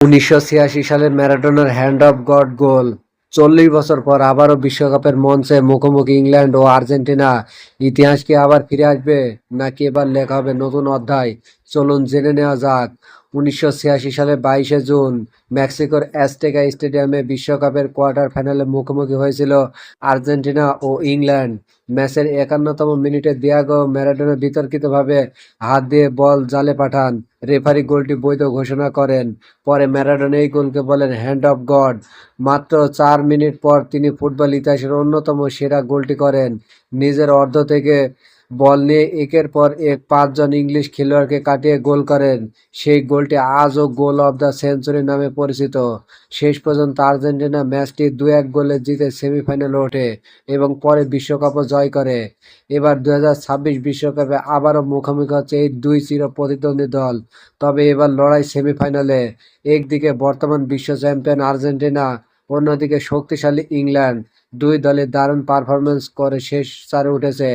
১৯৮৬ সালে ম্যারাডোনার hand of god গোল। ৪০ বছর পর আবারও বিশ্বকাপের মঞ্চে মুখোমুখি ইংল্যান্ড ও আর্জেন্টিনা। ইতিহাস কি আবার ফিরে আসবে, নাকি এবার লেখা হবে নতুন অধ্যায়? চলুন জেনে নেওয়া যাক। ১৯৮৬ সালে ২২শে জুন মেক্সিকোর অ্যাজটেকা স্টেডিয়ামে বিশ্বকাপের কোয়ার্টার ফাইনালে মুখোমুখি হয়েছিল আর্জেন্টিনা ও ইংল্যান্ড। ম্যাচের ৫১তম মিনিটে দিয়েগো ম্যারাডোনা বিতর্কিতভাবে হাত দিয়ে বল জালে পাঠান। রেফারি গোলটি বৈধ ঘোষণা করেন। পরে ম্যারাডোনা এই গোলকে বলেন হ্যান্ড অফ গড। মাত্র ৪ মিনিট পর তিনি ফুটবল ইতিহাসের অন্যতম সেরা গোলটি করেন। নিজের অর্ধ থেকে বল নিয়ে একের পর এক ৫ জন ইংলিশ খেলোয়াড়কে কাটিয়ে গোল করেন। সেই গোলটি আজও গোল অব দ্য সেঞ্চুরি নামে পরিচিত। শেষ পর্যন্ত আর্জেন্টিনা ম্যাচটি ২-১ গোলে জিতে সেমিফাইনালে ওঠে এবং পরে বিশ্বকাপও জয় করে। এবার ২০২৬ বিশ্বকাপে আবারও মুখোমুখি হচ্ছে এই দুই চির প্রতিদ্বন্দ্বী দল। তবে এবার লড়াই সেমিফাইনালে। একদিকে বর্তমান বিশ্ব চ্যাম্পিয়ন আর্জেন্টিনা, অন্যদিকে শক্তিশালী ইংল্যান্ড। দুই দলে দারুণ পারফরমেন্স করে শেষ চারে উঠেছে।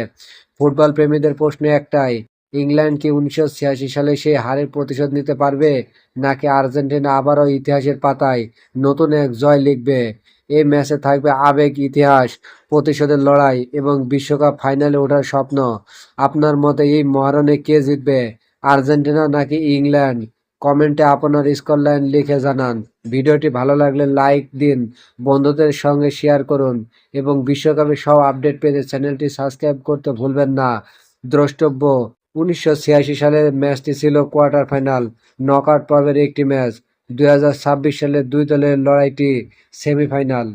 ফুটবল প্রেমীদের প্রশ্ন একটাই, ইংল্যান্ড কি ১৯৮৬ সালে সেই হারের প্রতিশোধ নিতে পারবে, নাকি আর্জেন্টিনা আবারও ইতিহাসের পাতায় নতুন এক জয় লিখবে? এই ম্যাচে থাকবে আবেগ, ইতিহাস, প্রতিশোধের লড়াই এবং বিশ্বকাপ ফাইনালে ওঠার স্বপ্ন। আপনার মতে এই মহারণে কে জিতবে, আর্জেন্টিনা নাকি ইংল্যান্ড? কমেন্টে আপনার স্কোরলাইন লিখে জানান। ভিডিওটি ভালো লাগলে লাইক দিন, বন্ধুদের সঙ্গে শেয়ার করুন এবং বিশ্বকাপের সব আপডেট পেতে চ্যানেলটি সাবস্ক্রাইব করতে ভুলবেন না। দ্রষ্টব্য: ১৯৮৬ সালের ম্যাচটি ছিল কোয়ার্টার ফাইনাল নকআউট পর্বের একটি ম্যাচ। ২০২৬ সালে দুই দলের লড়াইটি সেমিফাইনাল।